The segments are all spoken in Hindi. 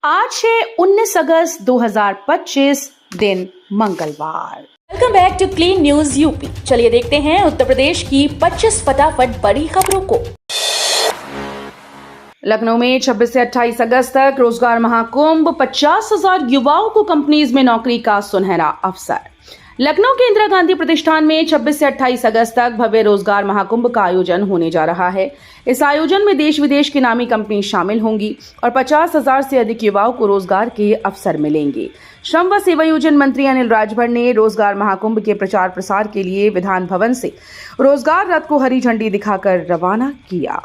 आज है 19 अगस्त 2025 दिन मंगलवार। Welcome back to clean news UP. चलिए देखते हैं उत्तर प्रदेश की 25 फटाफट बड़ी खबरों को। लखनऊ में 26 से 28 अगस्त तक रोजगार महाकुंभ, 50,000 युवाओं को कंपनीज में नौकरी का सुनहरा अवसर। लखनऊ के इंदिरा गांधी प्रतिष्ठान में 26 से 28 अगस्त तक भव्य रोजगार महाकुंभ का आयोजन होने जा रहा है। इस आयोजन में देश विदेश की नामी कंपनी शामिल होंगी और 50,000 से अधिक युवाओं को रोजगार के अवसर मिलेंगे। श्रम व सेवायोजन मंत्री अनिल राजभर ने रोजगार महाकुंभ के प्रचार प्रसार के लिए विधान भवन से रोजगार रथ को हरी झंडी दिखाकर रवाना किया।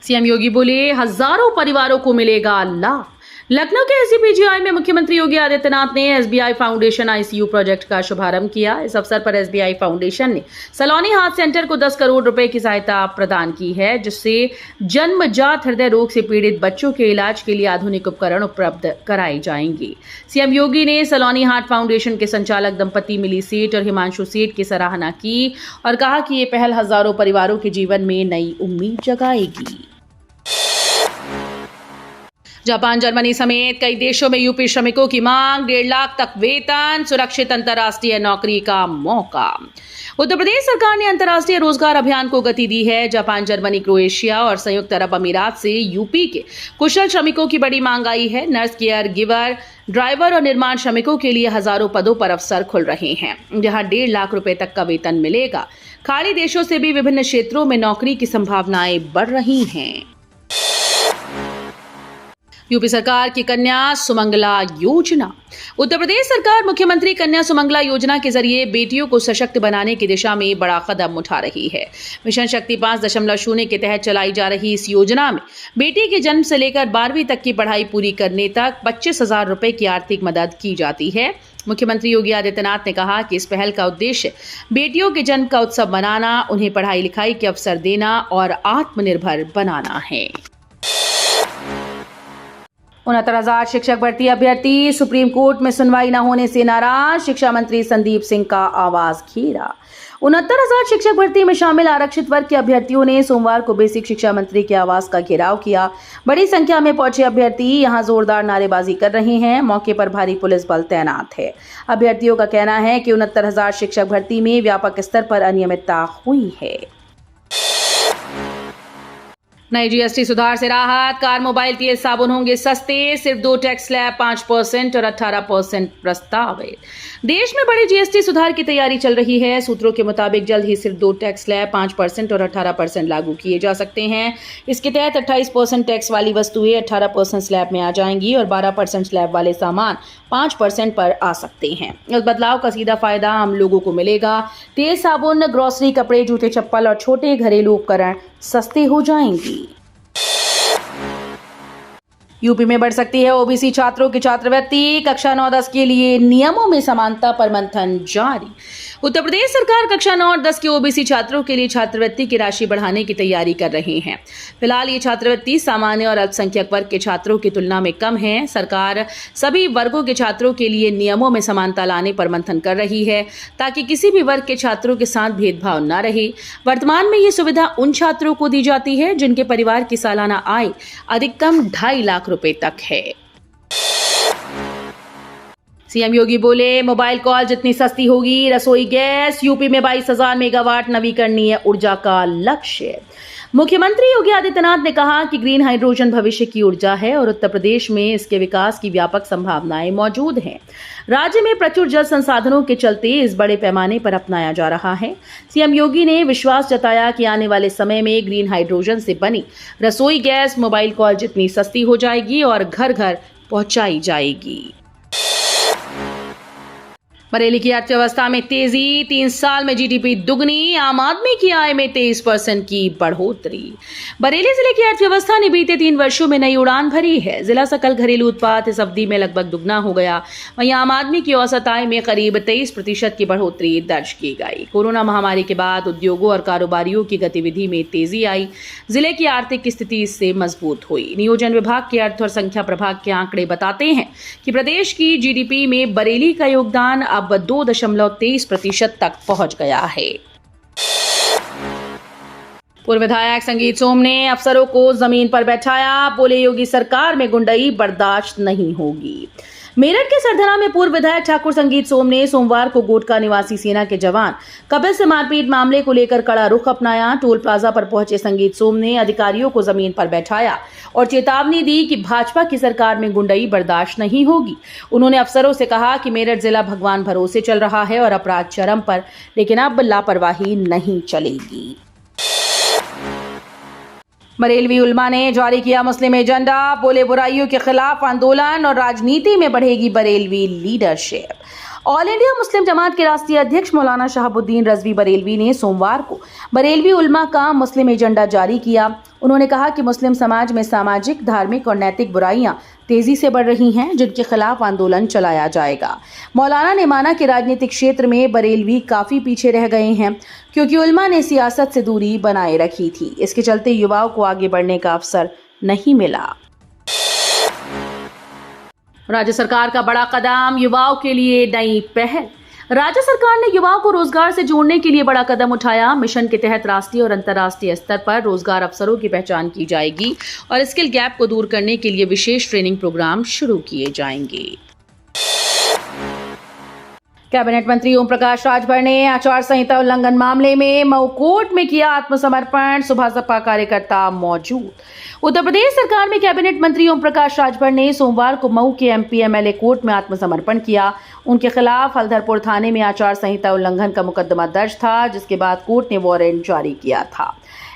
सीएम योगी बोले, हजारों परिवारों को मिलेगा लाभ। लखनऊ के एसजीपीजीआई में मुख्यमंत्री योगी आदित्यनाथ ने एसबीआई फाउंडेशन आईसीयू प्रोजेक्ट का शुभारंभ किया। इस अवसर पर एसबीआई फाउंडेशन ने सलोनी हार्ट सेंटर को 10 करोड़ रुपए की सहायता प्रदान की है, जिससे जन्मजात हृदय रोग से पीड़ित बच्चों के इलाज के लिए आधुनिक उपकरण उपलब्ध कराए जाएंगे। सीएम योगी ने सलोनी हार्ट फाउंडेशन के संचालक दंपति मिली सेठ और हिमांशु सेठ की सराहना की और कहा कि ये पहल हजारों परिवारों के जीवन में नई उम्मीद जगाएगी। जापान, जर्मनी समेत कई देशों में यूपी श्रमिकों की मांग, 1.5 लाख तक वेतन, सुरक्षित अंतर्राष्ट्रीय नौकरी का मौका। उत्तर प्रदेश सरकार ने अंतर्राष्ट्रीय रोजगार अभियान को गति दी है। जापान, जर्मनी, क्रोएशिया और संयुक्त अरब अमीरात से यूपी के कुशल श्रमिकों की बड़ी मांग आई है। नर्स, केयर गिवर, ड्राइवर और निर्माण श्रमिकों के लिए हजारों पदों पर अवसर खुल रहे हैं, जहां 1.5 लाख रुपए तक का वेतन मिलेगा। खाड़ी देशों से भी विभिन्न क्षेत्रों में नौकरी की संभावनाएं बढ़ रही हैं। यूपी सरकार की कन्या सुमंगला योजना। उत्तर प्रदेश सरकार मुख्यमंत्री कन्या सुमंगला योजना के जरिए बेटियों को सशक्त बनाने की दिशा में बड़ा कदम उठा रही है। मिशन शक्ति 5.0 के तहत चलाई जा रही इस योजना में बेटी के जन्म से लेकर 12वीं तक की पढ़ाई पूरी करने तक 25,000 रुपए की आर्थिक मदद की जाती है। मुख्यमंत्री योगी आदित्यनाथ ने कहा कि इस पहल का उद्देश्य बेटियों के जन्म का उत्सव मनाना, उन्हें पढ़ाई लिखाई के अवसर देना और आत्मनिर्भर बनाना है। 69,000 शिक्षक भर्ती अभ्यर्थी, सुप्रीम कोर्ट में सुनवाई न होने से नाराज, शिक्षा मंत्री संदीप सिंह का आवाज घेरा। 69,000 शिक्षक भर्ती में शामिल आरक्षित वर्ग के अभ्यर्थियों ने सोमवार को बेसिक शिक्षा मंत्री के आवास का घेराव किया। बड़ी संख्या में पहुंचे अभ्यर्थी यहां जोरदार नारेबाजी कर रहे हैं। मौके पर भारी पुलिस बल तैनात है। अभ्यर्थियों का कहना है कि 69,000 शिक्षक भर्ती में व्यापक स्तर पर अनियमितता हुई है। नई जीएसटी सुधार से राहत, कार, मोबाइल, तेल, साबुन होंगे सस्ते, सिर्फ 2 टैक्स स्लैब 5% और 18% प्रस्तावित। देश में बड़े जीएसटी सुधार की तैयारी चल रही है। सूत्रों के मुताबिक जल्द ही सिर्फ 2 टैक्स स्लैब 5% और 18% लागू किए जा सकते हैं। इसके तहत 28% टैक्स वाली वस्तुएं 18% स्लैब में आ जाएंगी और 12% स्लैब वाले सामान 5% पर आ सकते हैं। इस बदलाव का सीधा फायदा आम लोगों को मिलेगा। तेल, साबुन, ग्रोसरी, कपड़े, जूते, चप्पल और छोटे घरेलू उपकरण सस्ते हो जाएंगी। यूपी में बढ़ सकती है ओबीसी छात्रों की छात्रवृत्ति, कक्षा 9-10 के लिए नियमों में समानता पर मंथन जारी। उत्तर प्रदेश सरकार कक्षा 9 और 10 के ओबीसी छात्रों के लिए छात्रवृत्ति की राशि बढ़ाने की तैयारी कर रहे हैं। फिलहाल ये छात्रवृत्ति सामान्य और अल्पसंख्यक वर्ग के छात्रों की तुलना में कम है। सरकार सभी वर्गों के छात्रों के लिए नियमों में समानता लाने पर मंथन कर रही है, ताकि किसी भी वर्ग के छात्रों के साथ भेदभाव न रहे। वर्तमान में ये सुविधा उन छात्रों को दी जाती है जिनके परिवार की सालाना आय अधिकतम 2.5 लाख रुपए तक है। सीएम योगी बोले, मोबाइल कॉल जितनी सस्ती होगी रसोई गैस। यूपी में 22,000 मेगावाट नवीकरणीय ऊर्जा का लक्ष्य। मुख्यमंत्री योगी आदित्यनाथ ने कहा कि ग्रीन हाइड्रोजन भविष्य की ऊर्जा है और उत्तर प्रदेश में इसके विकास की व्यापक संभावनाएं मौजूद हैं। राज्य में प्रचुर जल संसाधनों के चलते इस बड़े पैमाने पर अपनाया जा रहा है। सीएम योगी ने विश्वास जताया कि आने वाले समय में ग्रीन हाइड्रोजन से बनी रसोई गैस मोबाइल कॉल जितनी सस्ती हो जाएगी और घर घर पहुंचाई जाएगी। बरेली की अर्थव्यवस्था में तेजी, 3 साल में जीडीपी दुगनी, आम आदमी की आय में 23% की बढ़ोतरी। बरेली जिले की अर्थव्यवस्था ने बीते 3 वर्षों में नई उड़ान भरी है। जिला सकल घरेलू उत्पाद इस अवधि में लगभग दुगना हो गया। वहीं आम आदमी की औसत आय में करीब 23% की बढ़ोतरी दर्ज की गई। कोरोना महामारी के बाद उद्योगों और कारोबारियों की गतिविधि में तेजी आई। जिले की आर्थिक स्थिति इससे मजबूत हुई। नियोजन विभाग के अर्थ और संख्या प्रभाग के आंकड़े बताते हैं कि प्रदेश की जीडीपी में बरेली का योगदान अब 2.23% तक पहुंच गया है। पूर्व विधायक संगीत सोम ने अफसरों को जमीन पर बैठाया, बोले योगी सरकार में गुंडई बर्दाश्त नहीं होगी। मेरठ के सरधना में पूर्व विधायक ठाकुर संगीत सोम ने सोमवार को गोटका निवासी सेना के जवान कपिल से मारपीट मामले को लेकर कड़ा रुख अपनाया। टोल प्लाजा पर पहुंचे संगीत सोम ने अधिकारियों को जमीन पर बैठाया और चेतावनी दी कि भाजपा की सरकार में गुंडई बर्दाश्त नहीं होगी। उन्होंने अफसरों से कहा कि मेरठ जिला भगवान भरोसे चल रहा है और अपराध चरम पर, लेकिन अब लापरवाही नहीं चलेगी। बरेलवी उलमा ने जारी किया मुस्लिम एजेंडा, बोले बुराइयों के खिलाफ आंदोलन और राजनीति में बढ़ेगी Barelvi leadership. All India Muslim Jamaat के राष्ट्रीय अध्यक्ष मौलाना शहाबुद्दीन रजवी बरेलवी ने सोमवार को बरेलवी उलमा का मुस्लिम एजेंडा जारी किया। उन्होंने कहा कि मुस्लिम समाज में सामाजिक, धार्मिक और नैतिक बुराइयां तेजी से बढ़ रही हैं, जिनके खिलाफ आंदोलन चलाया जाएगा। मौलाना ने माना कि राजनीतिक क्षेत्र में बरेलवी काफी पीछे रह गए हैं, क्योंकि उलमा ने सियासत से दूरी बनाए रखी थी। इसके चलते युवाओं को आगे बढ़ने का अवसर नहीं मिला। राज्य सरकार का बड़ा कदम, युवाओं के लिए नई पहल। राज्य सरकार ने युवाओं को रोजगार से जोड़ने के लिए बड़ा कदम उठाया। मिशन के तहत राष्ट्रीय और अंतर्राष्ट्रीय स्तर पर रोजगार अवसरों की पहचान की जाएगी और स्किल गैप को दूर करने के लिए विशेष ट्रेनिंग प्रोग्राम शुरू किए जाएंगे। कैबिनेट मंत्री ओम प्रकाश राजभर ने आचार संहिता उल्लंघन मामले में मऊ कोर्ट में किया आत्मसमर्पण, सुबह सपा कार्यकर्ता मौजूद। उत्तर प्रदेश सरकार में कैबिनेट मंत्री ओम प्रकाश राजभर ने सोमवार को मऊ के एमपी एमएलए कोर्ट में आत्मसमर्पण किया। उनके खिलाफ हल्दरपुर थाने में आचार संहिता उल्लंघन का मुकदमा दर्ज था, जिसके बाद कोर्ट ने वारंट जारी किया था।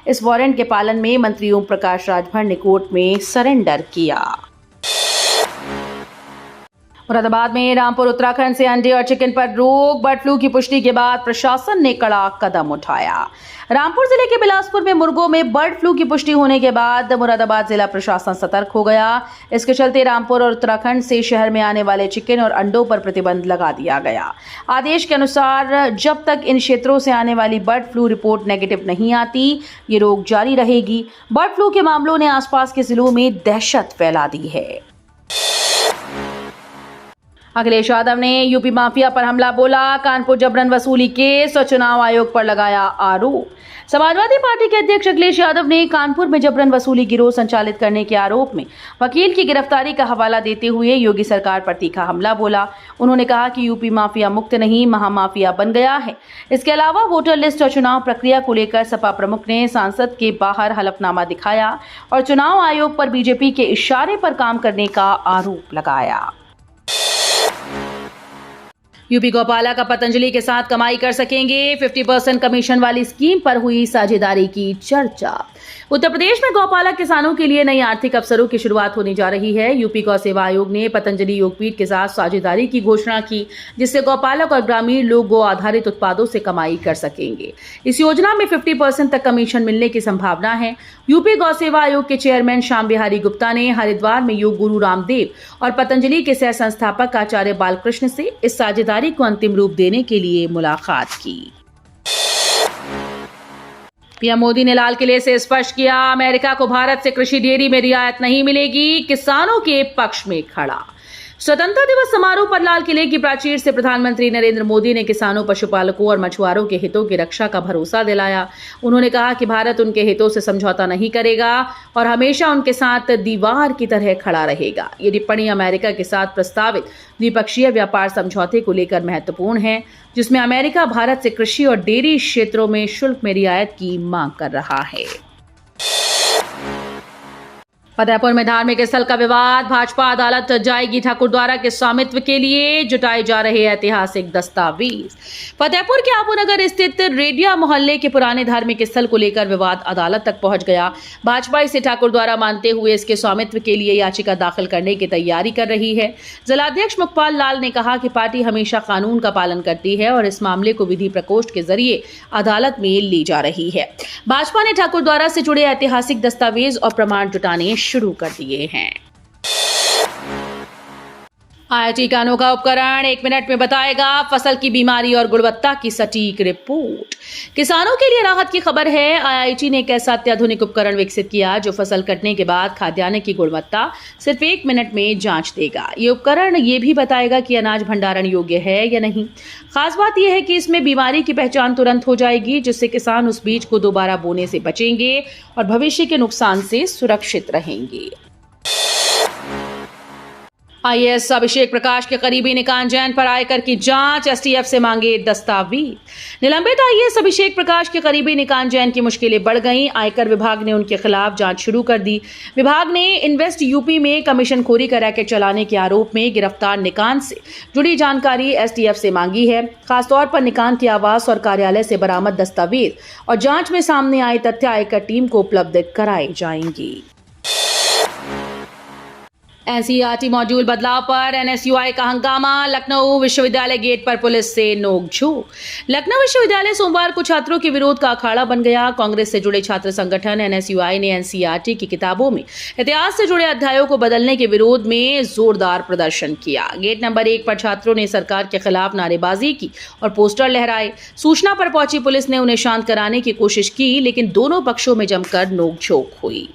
इस वारंट के पालन में मंत्री ओम प्रकाश राजभर ने कोर्ट में सरेंडर किया। मुरादाबाद में रामपुर उत्तराखंड से अंडे और चिकन पर रोक, बर्ड फ्लू की पुष्टि के बाद प्रशासन ने कड़ा कदम उठाया। रामपुर जिले के बिलासपुर में मुर्गों में बर्ड फ्लू की पुष्टि होने के बाद मुरादाबाद जिला प्रशासन सतर्क हो गया। इसके चलते रामपुर और उत्तराखंड से शहर में आने वाले चिकन और अंडों पर प्रतिबंध लगा दिया गया। आदेश के अनुसार जब तक इन क्षेत्रों से आने वाली बर्ड फ्लू रिपोर्ट नेगेटिव नहीं आती, ये रोक जारी रहेगी। बर्ड फ्लू के मामलों ने आसपास के जिलों में दहशत फैला दी है। अखिलेश यादव ने यूपी माफिया पर हमला बोला, कानपुर जबरन वसूली केस और चुनाव आयोग पर लगाया आरोप। समाजवादी पार्टी के अध्यक्ष अखिलेश यादव ने कानपुर में जबरन वसूली गिरोह संचालित करने के आरोप में वकील की गिरफ्तारी का हवाला देते हुए योगी सरकार पर तीखा हमला बोला। उन्होंने कहा कि यूपी माफिया मुक्त नहीं, महामाफिया बन गया है। इसके अलावा वोटर लिस्ट और चुनाव प्रक्रिया को लेकर सपा प्रमुख ने सांसद के बाहर हलफनामा दिखाया और चुनाव आयोग पर बीजेपी के इशारे पर काम करने का आरोप लगाया। यूपी गौपाला का पतंजलि के साथ कमाई कर सकेंगे, 50% कमीशन वाली स्कीम पर हुई साझेदारी की चर्चा। उत्तर प्रदेश में गौपाला किसानों के लिए नई आर्थिक अवसरों की शुरुआत होने जा रही है। यूपी गौ सेवा आयोग ने पतंजलि योगपीठ के साथ साझेदारी की घोषणा की, जिससे गौपालक और ग्रामीण लोग गौ आधारित उत्पादों से कमाई कर सकेंगे। इस योजना में 50% तक कमीशन मिलने की संभावना है। यूपी गौ सेवा आयोग के चेयरमैन श्याम बिहारी गुप्ता ने हरिद्वार में योग गुरु रामदेव और पतंजलि के सह संस्थापक आचार्य बालकृष्ण से इस साझेदारी को अंतिम रूप देने के लिए मुलाकात की। पीएम मोदी ने लाल किले से स्पष्ट किया, अमेरिका को भारत से कृषि डेयरी में रियायत नहीं मिलेगी, किसानों के पक्ष में खड़ा। स्वतंत्रता दिवस समारोह पर लाल किले की प्राचीर से प्रधानमंत्री नरेंद्र मोदी ने किसानों, पशुपालकों और मछुआरों के हितों की रक्षा का भरोसा दिलाया। उन्होंने कहा कि भारत उनके हितों से समझौता नहीं करेगा और हमेशा उनके साथ दीवार की तरह खड़ा रहेगा। ये टिप्पणी अमेरिका के साथ प्रस्तावित द्विपक्षीय व्यापार समझौते को लेकर महत्वपूर्ण है, जिसमें अमेरिका भारत से कृषि और डेयरी क्षेत्रों में शुल्क में रियायत की मांग कर रहा है। फतेहपुर में धार्मिक स्थल का विवाद, भाजपा अदालत जाएगी ठाकुरद्वारा के स्वामित्व के लिए जुटाए जा रहे ऐतिहासिक दस्तावेज। फतेहपुर के आबूनगर स्थित रेडिया मोहल्ले के पुराने धार्मिक स्थल को लेकर विवाद अदालत तक पहुंच गया। भाजपा इसे ठाकुरद्वारा मानते हुए इसके स्वामित्व के लिए याचिका दाखिल करने की तैयारी कर रही है। जिलाध्यक्ष मुखपाल लाल ने कहा कि पार्टी हमेशा कानून का पालन करती है और इस मामले को विधि प्रकोष्ठ के जरिए अदालत में ली जा रही है। भाजपा ने ठाकुरद्वारा से जुड़े ऐतिहासिक दस्तावेज और प्रमाण जुटाने शुरू कर दिए हैं। IIT का अनोखा उपकरण 1 मिनट में बताएगा फसल की बीमारी और गुणवत्ता की सटीक रिपोर्ट। किसानों के लिए राहत की खबर है। IIT ने एक ऐसा अत्याधुनिक उपकरण विकसित किया जो फसल कटने के बाद खाद्यान्न की गुणवत्ता सिर्फ 1 मिनट में जांच देगा। ये उपकरण ये भी बताएगा कि अनाज भंडारण योग्य है या नहीं। खास बात यह है कि इसमें बीमारी की पहचान तुरंत हो जाएगी, जिससे किसान उस बीज को दोबारा बोने से बचेंगे और भविष्य के नुकसान से सुरक्षित रहेंगे। IAS अभिषेक प्रकाश के करीबी निकान जैन पर आयकर की जांच, STF से मांगे दस्तावेज। निलंबित IAS अभिषेक प्रकाश के करीबी निकान जैन की मुश्किलें बढ़ गईं। आयकर विभाग ने उनके खिलाफ जांच शुरू कर दी। विभाग ने इन्वेस्ट यूपी में कमीशनखोरी का रैकेट चलाने के आरोप में गिरफ्तार निकान से जुड़ी जानकारी STF से मांगी है। खासतौर पर निकान के आवास और कार्यालय से बरामद दस्तावेज और जांच में सामने आए तथ्य आयकर टीम को उपलब्ध कराए जाएंगे। NCERT मॉड्यूल बदलाव पर NSUI का हंगामा। लखनऊ विश्वविद्यालय गेट पर पुलिस से नोकझोंक। लखनऊ विश्वविद्यालय सोमवार को छात्रों के विरोध का अखाड़ा बन गया। कांग्रेस से जुड़े छात्र संगठन NSUI ने NCERT की किताबों में इतिहास से जुड़े अध्यायों को बदलने के विरोध में जोरदार प्रदर्शन किया। गेट नंबर 1 पर छात्रों ने सरकार के खिलाफ नारेबाजी की और पोस्टर लहराए। सूचना पर पहुंची पुलिस ने उन्हें शांत कराने की कोशिश की, लेकिन दोनों पक्षों में जमकर नोकझोंक हुई।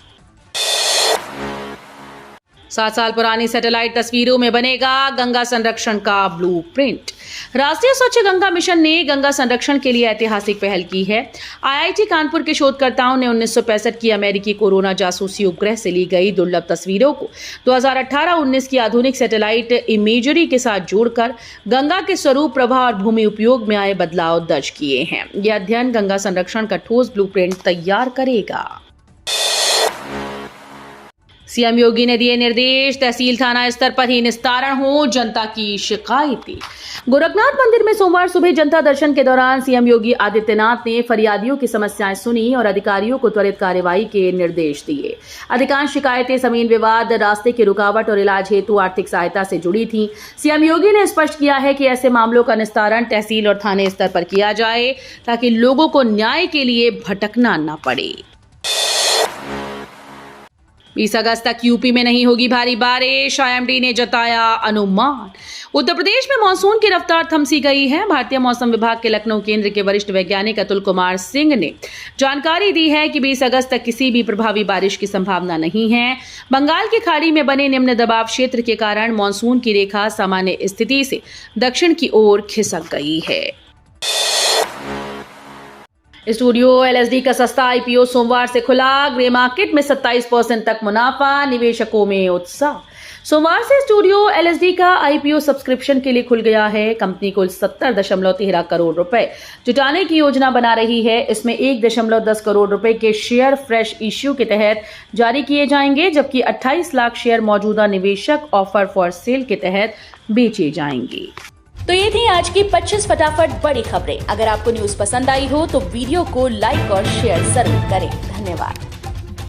7 साल पुरानी सैटेलाइट तस्वीरों में बनेगा गंगा संरक्षण का ब्लूप्रिंट। राष्ट्रीय स्वच्छ गंगा मिशन ने गंगा संरक्षण के लिए ऐतिहासिक पहल की है। IIT कानपुर के शोधकर्ताओं ने 1965 की अमेरिकी कोरोना जासूसी उपग्रह से ली गई दुर्लभ तस्वीरों को 2018-19 की आधुनिक सैटेलाइट इमेजरी के साथ जोड़कर गंगा के स्वरूप, प्रवाह और भूमि उपयोग में आए बदलाव दर्ज किए हैं। यह अध्ययन गंगा संरक्षण का ठोस ब्लूप्रिंट तैयार करेगा। CM योगी ने दिए निर्देश, तहसील थाना स्तर पर ही निस्तारण हो जनता की शिकायतें। गोरखनाथ मंदिर में सोमवार सुबह जनता दर्शन के दौरान CM योगी आदित्यनाथ ने फरियादियों की समस्याएं सुनी और अधिकारियों को त्वरित कार्रवाई के निर्देश दिए। अधिकांश शिकायतें जमीन विवाद, रास्ते की रुकावट और इलाज हेतु आर्थिक सहायता से जुड़ी थी। CM योगी ने स्पष्ट किया है कि ऐसे मामलों का निस्तारण तहसील और थाने स्तर पर किया जाए, ताकि लोगों को न्याय के लिए भटकना न पड़े। 20 अगस्त तक यूपी में नहीं होगी भारी बारिश, IMD ने जताया अनुमान। उत्तर प्रदेश में मानसून की रफ्तार थम सी गई है। भारतीय मौसम विभाग के लखनऊ केंद्र के वरिष्ठ वैज्ञानिक अतुल कुमार सिंह ने जानकारी दी है कि 20 अगस्त तक किसी भी प्रभावी बारिश की संभावना नहीं है। बंगाल की खाड़ी में बने निम्न दबाव क्षेत्र के कारण मानसून की रेखा सामान्य स्थिति से दक्षिण की ओर खिसक गई है। स्टूडियो LSD का सस्ता IPO सोमवार से खुला। ग्रे मार्केट में 27% तक मुनाफा, निवेशकों में उत्साह। सोमवार से स्टूडियो LSD का IPO सब्सक्रिप्शन के लिए खुल गया है। कंपनी कुल 70.13 करोड़ रुपए जुटाने की योजना बना रही है। इसमें 1.10 करोड़ रुपए के शेयर फ्रेश इश्यू के तहत जारी किए जाएंगे, जबकि 28 लाख शेयर मौजूदा निवेशक ऑफर फॉर सेल के तहत बेचे जाएंगे। तो ये थी आज की 25 फटाफट बड़ी खबरें। अगर आपको न्यूज पसंद आई हो तो वीडियो को लाइक और शेयर जरूर करें। धन्यवाद।